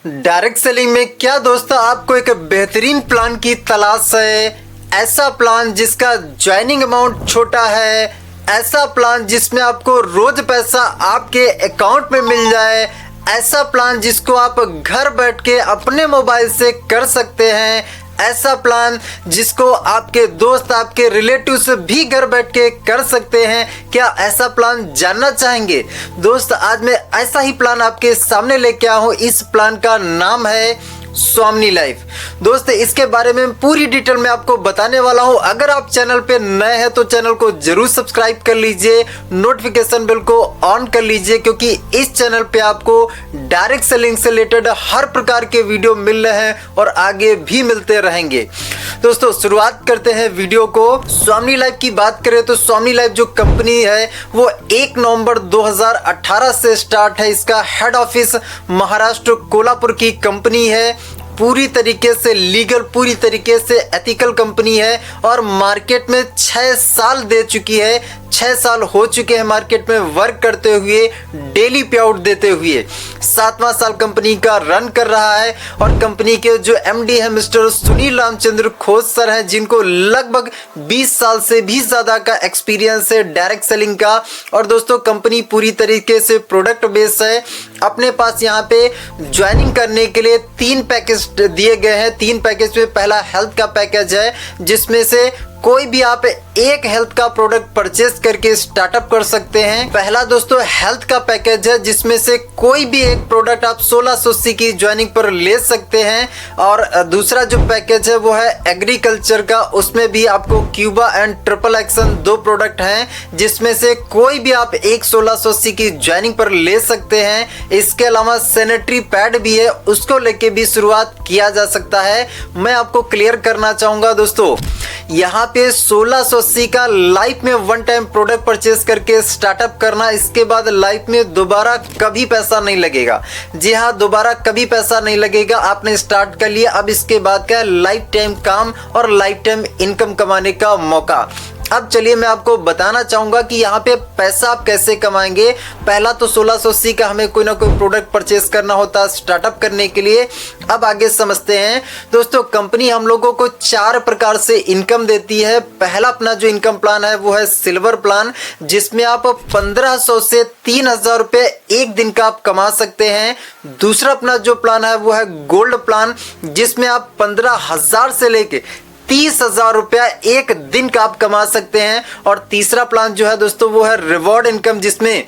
Direct selling में क्या दोस्तों आपको एक बेहतरीन प्लान की तलाश है। ऐसा प्लान जिसका ज्वाइनिंग अमाउंट छोटा है, ऐसा प्लान जिसमें आपको रोज पैसा आपके अकाउंट में मिल जाए, ऐसा प्लान जिसको आप घर बैठ के अपने मोबाइल से कर सकते हैं, ऐसा प्लान जिसको आपके दोस्त आपके रिलेटिव्स भी घर बैठ के कर सकते हैं। क्या ऐसा प्लान जानना चाहेंगे दोस्त? आज मैं ऐसा ही प्लान आपके सामने लेके आया हूँ। इस प्लान का नाम है स्वामिनी लाइफ। दोस्त इसके बारे में पूरी डिटेल में आपको बताने वाला हूं। अगर आप चैनल पे नए हैं तो चैनल को जरूर सब्सक्राइब कर लीजिए, नोटिफिकेशन बेल को ऑन कर लीजिए, क्योंकि इस चैनल पे आपको डायरेक्ट सेलिंग से रिलेटेड हर प्रकार के वीडियो मिल रहे हैं और आगे भी मिलते रहेंगे। दोस्तों शुरुआत करते हैं वीडियो को। स्वामिनी लाइफ की बात करें तो स्वामिनी लाइफ जो कंपनी है वो 1 नवंबर 2018 से स्टार्ट है। इसका हेड ऑफिस महाराष्ट्र कोल्हापुर की कंपनी है। पूरी तरीके से लीगल, पूरी तरीके से एथिकल कंपनी है और मार्केट में 6 साल दे चुकी है। 6 साल हो चुके हैं मार्केट में वर्क करते हुए, डेली पे आउट देते हुए। 7वां साल कंपनी का रन कर रहा है और कंपनी के जो एमडी है मिस्टर सुनील रामचंद्र खोस सर हैं, जिनको लगभग 20 साल से भी ज़्यादा का एक्सपीरियंस है डायरेक्ट सेलिंग का। और दोस्तों कंपनी पूरी तरीके से प्रोडक्ट बेस्ड है। अपने पास यहाँ पे ज्वाइनिंग करने के लिए 3 पैकेज दिए गए हैं। 3 पैकेज में पहला हेल्थ का पैकेज है, जिसमें से कोई भी आप एक हेल्थ का प्रोडक्ट परचेस करके स्टार्टअप कर सकते हैं। पहला दोस्तों हेल्थ का पैकेज है, जिसमें से कोई भी एक प्रोडक्ट आप 1680 की ज्वाइनिंग पर ले सकते हैं। और दूसरा जो पैकेज है वो है एग्रीकल्चर का। उसमें भी आपको Cuba and triple action 2 product हैं, जिसमें से कोई भी आप एक 1680 की ज्वाइनिंग पर ले सकते हैं। इसके अलावा सैनिटरी पैड भी है, उसको लेके भी शुरुआत किया जा सकता है। मैं आपको क्लियर करना चाहूंगा दोस्तों, यहाँ पे 1680 का लाइफ में वन टाइम प्रोडक्ट परचेस करके स्टार्टअप करना, इसके बाद लाइफ में दोबारा कभी पैसा नहीं लगेगा। जी हाँ, दोबारा कभी पैसा नहीं लगेगा। आपने स्टार्ट कर लिया, अब इसके बाद का लाइफ टाइम काम और लाइफ टाइम इनकम कमाने का मौका। अब चलिए मैं आपको बताना चाहूंगा कि यहाँ पे पैसा आप कैसे कमाएंगे। पहला तो 1680 का हमें कोई ना कोई प्रोडक्ट परचेस करना होता है स्टार्टअप करने के लिए। अब आगे समझते हैं दोस्तों, कंपनी हम लोगों को 4 प्रकार से इनकम देती है। पहला अपना जो इनकम प्लान है वो है सिल्वर प्लान, जिसमें आप 1500 से 3000 रुपये एक दिन का आप कमा सकते हैं। दूसरा अपना जो प्लान है वो है गोल्ड प्लान, जिसमें आप 15,000 से लेके 30,000 रुपया एक दिन का आप कमा सकते हैं। और तीसरा प्लान जो है दोस्तों वो है रिवॉर्ड इनकम, जिसमें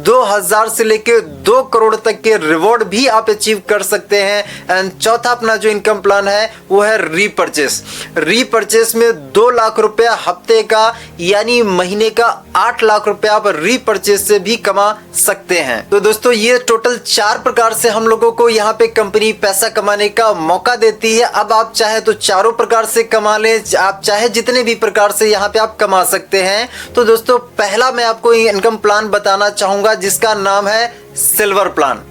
2000 से लेके 2 करोड़ तक के रिवॉर्ड भी आप अचीव कर सकते हैं। एंड चौथा अपना जो इनकम प्लान है वो है रीपरचेस। रीपरचेस में 2 लाख रुपया हफ्ते का यानी महीने का 8 लाख रुपया आप रीपरचेस से भी कमा सकते हैं। तो दोस्तों ये टोटल 4 प्रकार से हम लोगों को यहाँ पे कंपनी पैसा कमाने का मौका देती है। अब आप चाहे तो चारों प्रकार से कमा ले, आप चाहे जितने भी प्रकार से यहाँ पे आप कमा सकते हैं। तो दोस्तों पहला मैं आपको इनकम प्लान बताना चाहूंगा, जिसका नाम है सिल्वर प्लान।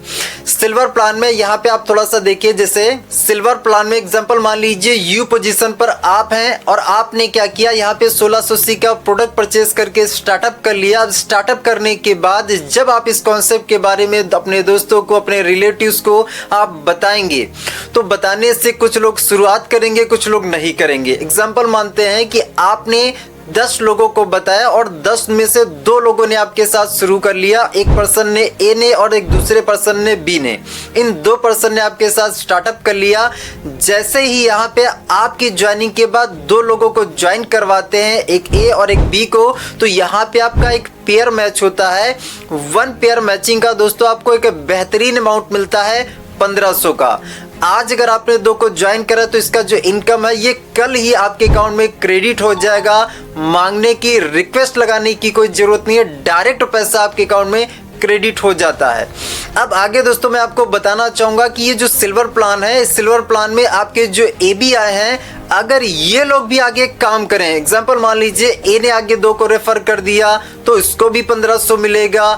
सिल्वर प्लान में यहाँ पे आप थोड़ा सा देखिए, जैसे सिल्वर प्लान में एग्जांपल मान लीजिए यू पोजीशन पर आप हैं और आपने क्या किया, यहाँ पे 1680 का प्रोडक्ट परचेस करके स्टार्टअप कर लिया। अब स्टार्टअप करने के बाद जब आप इस कॉन्सेप्ट के बारे में अपने दोस्तों को, अपने रिलेटिव्स को आप बताएंगे, तो बताने से कुछ लोग शुरुआत करेंगे, कुछ लोग नहीं करेंगे। एग्जाम्पल मानते हैं कि आपने 10 लोगों को बताया और 10 में से 2 लोगों ने आपके साथ शुरू कर लिया। एक पर्सन ने, ए ने, और एक दूसरे पर्सन ने, बी ने। इन 2 पर्सन ने आपके साथ स्टार्टअप कर लिया। जैसे ही यहाँ पे आपकी ज्वाइनिंग के बाद 2 लोगों को ज्वाइन करवाते हैं, एक ए और एक बी को, तो यहाँ पे आपका एक पेयर मैच होता है। 1 पेयर मैचिंग का दोस्तों आपको एक बेहतरीन अमाउंट मिलता है 1500 का। आज अगर आपने 2 को ज्वाइन करा तो इसका जो इनकम है ये कल ही आपके अकाउंट में क्रेडिट हो जाएगा। मांगने की, रिक्वेस्ट लगाने की कोई जरूरत नहीं है, डायरेक्ट पैसा आपके अकाउंट में क्रेडिट हो जाता है। अब आगे दोस्तों मैं आपको बताना चाहूंगा कि ये जो सिल्वर प्लान है, इस सिल्वर प्लान में आपके जो ए बी आए हैं, अगर ये लोग भी आगे काम करें, एग्जाम्पल मान लीजिए ए ने आगे 2 को रेफर कर दिया तो इसको भी 1500 मिलेगा,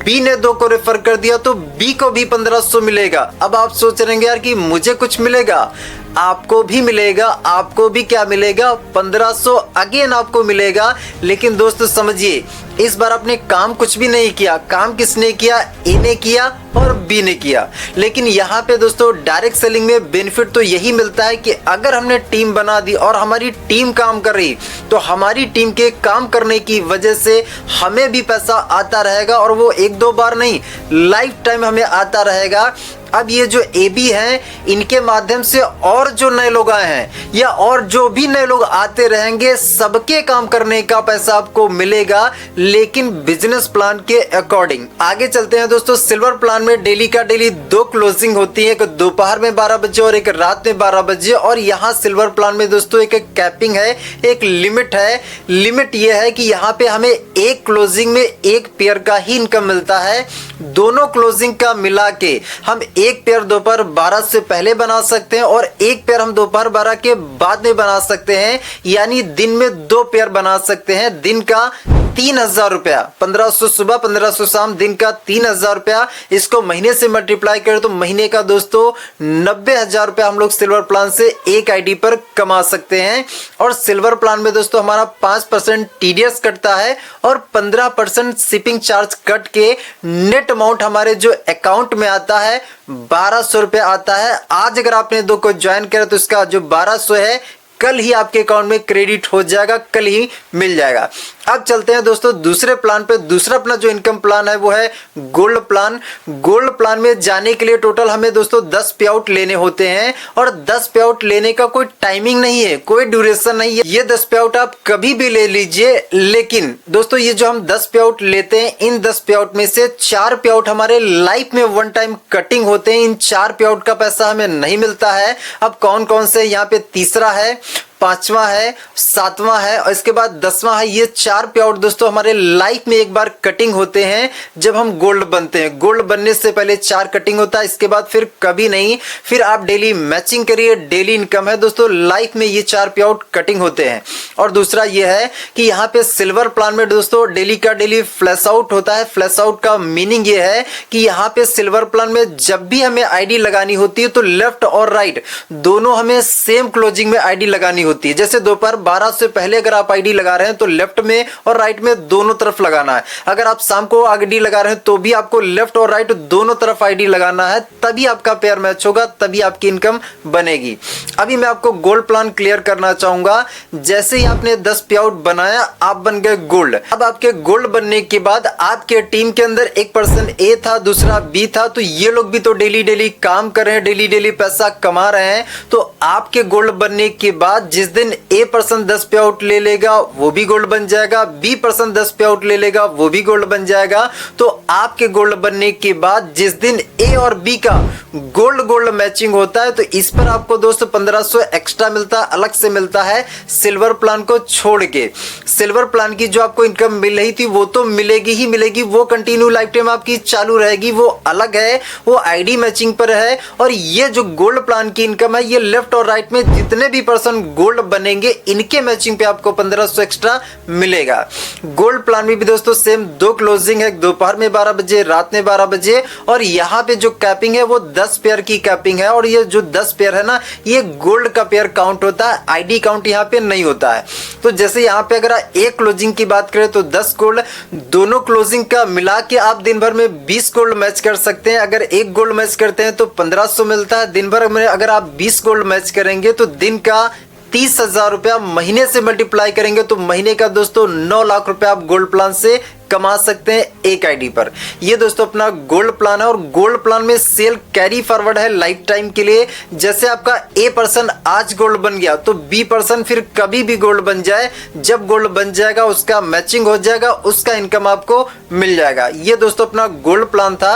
बी ने 2 को रेफर कर दिया तो बी को भी 1500 मिलेगा। अब आप सोच रहे हैं यार कि मुझे कुछ मिलेगा, आपको भी मिलेगा, आपको भी क्या मिलेगा, 1500 अगेन आपको मिलेगा। लेकिन दोस्तों समझिए, इस बार आपने काम कुछ भी नहीं किया। काम किसने किया? ए ने किया और बी ने किया। लेकिन यहाँ पे दोस्तों डायरेक्ट सेलिंग में बेनिफिट तो यही मिलता है कि अगर हमने टीम बना दी और हमारी टीम काम कर रही, तो हमारी टीम के काम करने की वजह से हमें भी पैसा आता रहेगा, और वो एक दो बार नहीं, लाइफ टाइम हमें आता रहेगा। अब ये जो AB हैं, इनके माध्यम से और जो नए लोग आए हैं या और जो भी नए लोग आते रहेंगे, सबके काम करने का पैसा आपको मिलेगा, लेकिन बिजनेस प्लान के अकॉर्डिंग। आगे चलते हैं दोस्तों। सिल्वर प्लान में डेली का डेली 2 क्लोजिंग होती है, एक दोपहर में 12 बजे और एक रात में 12 बजे। और यहाँ सिल्वर प्लान में दोस्तों एक कैपिंग है, एक लिमिट है। लिमिट ये है कि यहाँ पे हमें एक क्लोजिंग में एक पेयर का ही इनकम मिलता है। दोनों क्लोजिंग का मिला के हम एक पेयर दोपहर 12 से पहले बना सकते हैं और एक पेयर हम दोपहर 12 के बाद में बना सकते हैं, यानी दिन में 2 पेयर बना सकते हैं। दिन का 3000 रुपया, 1500 सुबह 1500 शाम, दिन का 3000 रुपया। इसको महीने से मल्टीप्लाई करें तो महीने का दोस्तों 90,000 रुपया हम लोग सिल्वर प्लान से एक आईडी पर कमा सकते हैं। और सिल्वर प्लान में दोस्तों हमारा 5% TDS कटता है और 15% शिपिंग चार्ज कट के नेट अमाउंट हमारे जो अकाउंट में आता है 1200 रुपया आता है। आज अगर आपने 2 को ज्वाइन किया तो इसका जो 1200 है कल ही आपके अकाउंट में क्रेडिट हो जाएगा, कल ही मिल जाएगा। अब चलते हैं दोस्तों दूसरे प्लान पे। दूसरा अपना जो इनकम प्लान है वो है गोल्ड प्लान। गोल्ड प्लान में जाने के लिए टोटल हमें दोस्तों 10 पे आउट लेने होते हैं, और 10 पे आउट लेने का कोई टाइमिंग नहीं है, कोई ड्यूरेशन नहीं है। ये 10 पे आउट आप कभी भी ले लीजिए। लेकिन दोस्तों ये जो हम 10 पे आउट लेते हैं, इन 10 पे आउट में से 4 पे आउट हमारे लाइफ में वन टाइम कटिंग होते हैं। इन 4 पे आउट का पैसा हमें नहीं मिलता है। अब कौन कौन से? यहाँ पे तीसरा है, 5वां है, 7वां है और इसके बाद 10वां है। ये 4 पे आउट दोस्तों हमारे लाइफ में एक बार कटिंग होते हैं जब हम गोल्ड बनते हैं। गोल्ड बनने से पहले 4 कटिंग होता है, इसके बाद फिर कभी नहीं। फिर आप डेली मैचिंग करिए, डेली इनकम है दोस्तों, लाइफ में ये 4 पे आउट कटिंग होते हैं। और दूसरा ये है कि यहाँ पे सिल्वर प्लान में दोस्तों डेली का डेली फ्लैश आउट होता है। फ्लैश आउट का मीनिंग ये है कि यहाँ पे सिल्वर प्लान में जब भी हमें आईडी लगानी होती है तो लेफ्ट और राइट दोनों हमें सेम क्लोजिंग में आईडी लगानी होती है। जैसे दोपहर 12 से पहले अगर आप आईडी लगा रहे हैं तो लेफ्ट में और राइट में दोनों तरफ लगाना है। अगर आप शाम को आईडी लगा रहे हैं तो भी आपको लेफ्ट और राइट दोनों तरफ आईडी लगाना है, तभी आपका पेयर मैच होगा, तभी आपकी इनकम बनेगी। अभी मैं आपको गोल्ड प्लान क्लियर करना चाहूंगा। जैसे ही आपने 10 पे आउट बनाया, आप बन गए गोल्ड। अब आपके गोल्ड बनने के बाद आपके टीम के अंदर एक पर्सन ए था, दूसरा बी था, तो ये लोग भी तो डेली डेली काम कर रहे हैं, डेली डेली पैसा कमा रहे हैं। तो आपके गोल्ड बनने के बाद जिस दिन ए पर्सन 10 पे आउट ले लेगा वो भी गोल्ड बन जाएगा, बी पर्सन 10 पे आउट ले लेगा वो भी गोल्ड बन जाएगा। तो आपके गोल्ड बनने के बाद जिस दिन ए और बी का गोल्ड गोल्ड मैचिंग होता है तो इस पर आपको दोस्तों 1500 एक्स्ट्रा मिलता है, अलग से मिलता है सिल्वर प्लान को छोड़ के। सिल्वर प्लान की जो आपको इनकम मिल रही थी वो तो मिलेगी ही मिलेगी, वो कंटिन्यू लाइफ टाइम आपकी चालू रहेगी, वो अलग है, वो आईडी मैचिंग पर है। और ये जो गोल्ड प्लान की इनकम है ये लेफ्ट और राइट में जितने भी पर्सन गोल्ड बनेंगे इनके मैचिंग पे आपको 1500 एक्स्ट्रा मिलेगा। गोल्ड प्लान में भी दोस्तों सेम 2 क्लोजिंग है, दोपहर में 12 बजे, रात में 12 बजे। और यहाँ पे जो कैपिंग है वो 10 पेयर की कैपिंग है, और ये जो 10 पेयर है ना ये गोल्ड का पेयर काउंट होता है, आईडी काउंट यहाँ पे नहीं होता है। तो जैसे यहाँ पे अगर एक क्लोजिंग की बात करें तो 10 गोल्ड, दोनों क्लोजिंग का मिला के आप दिन भर में 20 गोल्ड मैच कर सकते हैं। अगर एक गोल्ड मैच करते हैं तो 1500 मिलता है। दिन भर में अगर आप 20 गोल्ड मैच करेंगे तो दिन का 30,000 रुपया, महीने से मल्टीप्लाई करेंगे तो महीने का दोस्तों 9 लाख रुपया आप गोल्ड प्लान से कमा सकते हैं एक आईडी पर। ये दोस्तों अपना गोल्ड प्लान है, और गोल्ड प्लान में सेल कैरी फॉरवर्ड है लाइफ टाइम के लिए। जैसे आपका ए पर्सन आज गोल्ड बन गया तो बी पर्सन फिर कभी भी गोल्ड बन जाए, जब गोल्ड बन जाएगा उसका मैचिंग हो जाएगा, उसका इनकम आपको मिल जाएगा। ये दोस्तों अपना गोल्ड प्लान था।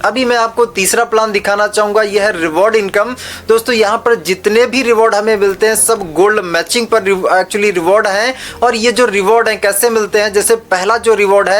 अभी मैं आपको तीसरा प्लान दिखाना चाहूंगा, यह है रिवॉर्ड इनकम। दोस्तों यहाँ पर जितने भी रिवॉर्ड हमें मिलते हैं सब गोल्ड मैचिंग पर एक्चुअली रिवॉर्ड हैं। और ये जो रिवॉर्ड हैं कैसे मिलते हैं, जैसे पहला जो रिवॉर्ड है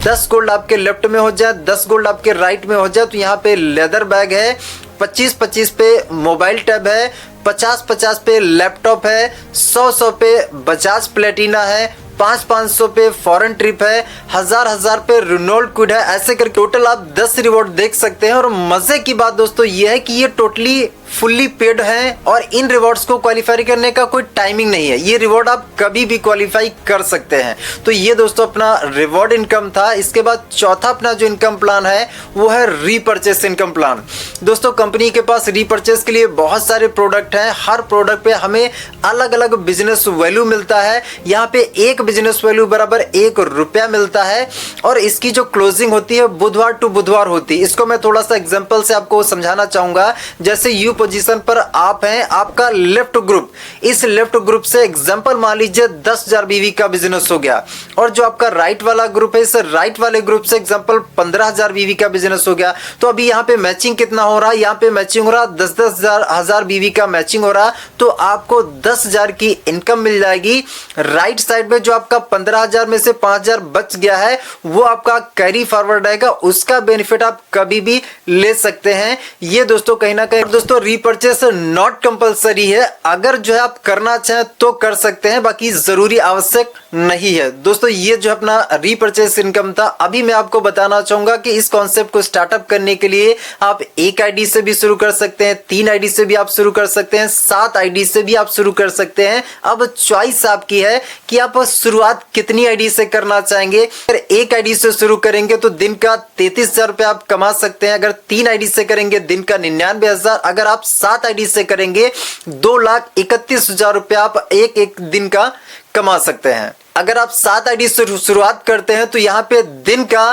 10 गोल्ड आपके लेफ्ट में हो जाए, 10 गोल्ड आपके राइट में हो जाए तो यहाँ पे लेदर बैग है, 25-25 पे मोबाइल टैब है, 50-50 पे लैपटॉप है, 100-100 पे बजाज प्लेटिना है, 500-500 पे फॉरेन ट्रिप है, 1000-1000 पे रेनॉल्ट क्विड है। ऐसे कर टोटल आप 10 रिवॉर्ड देख सकते हैं। और मजे की बात दोस्तों ये है कि ये टोटली फुल्ली पेड हैं और इन रिवॉर्ड्स को क्वालिफाई करने का कोई टाइमिंग नहीं है। ये रिवॉर्ड आप कभी भी क्वालिफाई कर सकते हैं। तो ये दोस्तों अपना रिवॉर्ड इनकम था। इसके बाद चौथा अपना जो इनकम प्लान है वो है रीपर्चेस इनकम प्लान। दोस्तों कंपनी के पास रीपर्चेस के लिए बहुत सारे प्रोडक्ट हैं। हर प्रोडक्ट पे हमें अलग अलग बिजनेस वैल्यू मिलता है। यहाँ पे एक बिजनेस वैल्यू बराबर ₹1 मिलता है और इसकी जो क्लोजिंग होती है बुधवार टू बुधवार होती है। इसको मैं थोड़ा सा एग्जांपल से आपको समझाना चाहूंगा। जैसे यू पोजीशन पर आप हैं, आपका लेफ्ट ग्रुप, इस लेफ्ट ग्रुप से एग्जांपल मान लीजिए 10,000 बीवी का बिजनेस हो गया और जो आपका राइट वाला ग्रुप है, इस राइट वाले ग्रुप से एग्जांपल 15,000 बीवी का बिजनेस हो गया। तो अभी यहाँ पे मैचिंग कितना हो रहा है? यहाँ पे मैचिंग हो रहा 10,000 बीवी का मैचिंग हो रहा। तो आपको 10,000 की इनकम मिल जाएगी। राइट साइड में जो आपका 15,000 में से 5,000 बच गया है वो आपका कैरी फॉरवर्ड रहेगा, उसका बेनिफिट आप कभी भी ले सकते हैं। ये दोस्तों कहीं ना कहीं दोस्तों रीपर्चेस नॉट कंपलसरी है। अगर जो है आप करना चाहें तो कर सकते हैं, बाकी जरूरी आवश्यक नहीं है। दोस्तों ये जो अपना रीपर्चेस इनकम था, अभी मैं आपको बताना चाहूंगा कि इस कॉन्सेप्ट को स्टार्टअप करने के लिए आप एक आईडी से भी शुरू कर सकते हैं, 3 आईडी से भी आप शुरू कर सकते हैं, 7 आईडी से भी आप शुरू कर सकते हैं। अब चॉइस आपकी है कि आप शुरुआत कितनी आईडी से करना चाहेंगे। अगर एक आईडी से शुरू करेंगे तो दिन का 33,000 रुपए आप कमा सकते हैं। अगर 3 आईडी से करेंगे दिन का 99,000। अगर आप 7 आईडी से करेंगे 2,31,000 रुपए आप एक दिन का कमा सकते हैं। अगर आप 7 आईडी से शुरुआत करते हैं तो यहाँ पे दिन का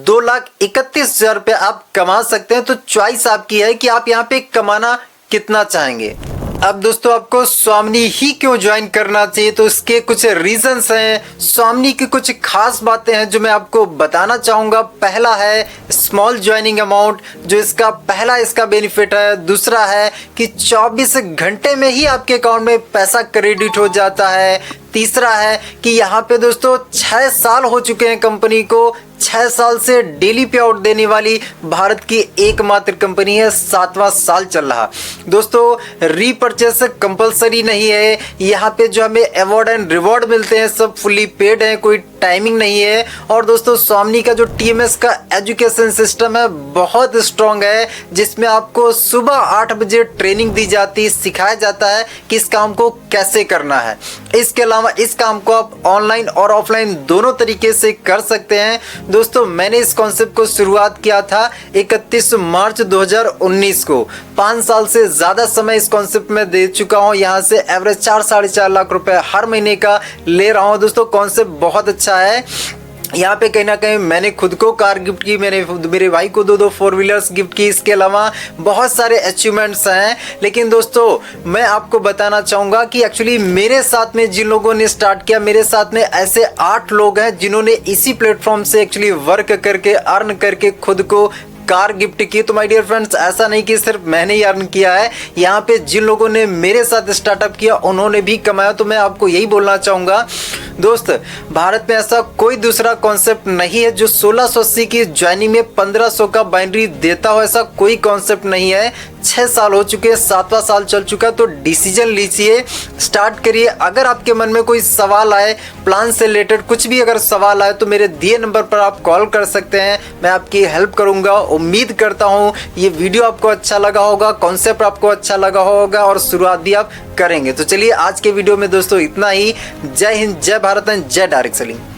2,31,000 रुपए आप कमा सकते हैं। तो चॉइस आपकी है कि आप यहाँ पे कमाना कितना चाहेंगे। अब दोस्तों आपको स्वामिनी ही क्यों ज्वाइन करना चाहिए, तो इसके कुछ रीजंस हैं। स्वामिनी की कुछ खास बातें हैं जो मैं आपको बताना चाहूंगा। पहला है स्मॉल ज्वाइनिंग अमाउंट, जो इसका पहला इसका बेनिफिट है। दूसरा है कि 24 घंटे में ही आपके अकाउंट में पैसा क्रेडिट हो जाता है। तीसरा है कि यहाँ पे दोस्तों 6 साल हो चुके हैं कंपनी को। 6 साल से डेली पे आउट देने वाली भारत की एकमात्र कंपनी है, 7वां साल चल रहा। दोस्तों रीपर्चेस कंपलसरी नहीं है। यहाँ पे जो हमें अवार्ड एंड रिवॉर्ड मिलते हैं सब फुल्ली पेड है, कोई टाइमिंग नहीं है। और दोस्तों स्वामिनी का जो टीएमएस का एजुकेशन सिस्टम है बहुत स्ट्रॉन्ग है, जिसमें आपको सुबह 8 बजे ट्रेनिंग दी जाती है, सिखाया जाता है कि इस काम को कैसे करना है। इसके अलावा इस काम को आप ऑनलाइन और ऑफलाइन दोनों तरीके से कर सकते हैं। दोस्तों मैंने इस कॉन्सेप्ट को शुरुआत किया था 31 मार्च 2019 को। 5 साल से ज़्यादा समय इस कॉन्सेप्ट में दे चुका हूँ। यहाँ से एवरेज 4-4.5 लाख रुपए हर महीने का ले रहा हूँ। दोस्तों कॉन्सेप्ट बहुत अच्छा है। यहाँ पे कहीं ना कहीं मैंने खुद को कार गिफ्ट की, मैंने मेरे भाई को 2 4 व्हीलर्स गिफ्ट की। इसके अलावा बहुत सारे अचीवमेंट्स हैं। लेकिन दोस्तों मैं आपको बताना चाहूँगा कि एक्चुअली मेरे साथ में जिन लोगों ने स्टार्ट किया, मेरे साथ में ऐसे 8 लोग हैं जिन्होंने इसी प्लेटफॉर्म से एक्चुअली वर्क करके अर्न करके खुद को कार गिफ्ट की। तो माय डियर फ्रेंड्स ऐसा नहीं कि सिर्फ मैंने ही अर्न किया है। यहाँ पे जिन लोगों ने मेरे साथ स्टार्टअप किया उन्होंने भी कमाया। तो मैं आपको यही बोलना चाहूँगा दोस्त, भारत में ऐसा कोई दूसरा कॉन्सेप्ट नहीं है जो 1680 की ज्वाइनिंग में 1500 का बाइनरी देता हो। ऐसा कोई कॉन्सेप्ट नहीं है। 6 साल हो चुके हैं, 7वां साल चल चुका। तो डिसीजन लीजिए, स्टार्ट करिए। अगर आपके मन में कोई सवाल आए, प्लान से रिलेटेड कुछ भी अगर सवाल आए तो मेरे दिए नंबर पर आप कॉल कर सकते हैं, मैं आपकी हेल्प करूंगा। उम्मीद करता हूँ ये वीडियो आपको अच्छा लगा होगा, कॉन्सेप्ट आपको अच्छा लगा होगा और शुरुआत भी आप करेंगे। तो चलिए आज के वीडियो में दोस्तों इतना ही। जय हिंद, जय भारत एंड जय डायरेक्ट सेलिंग।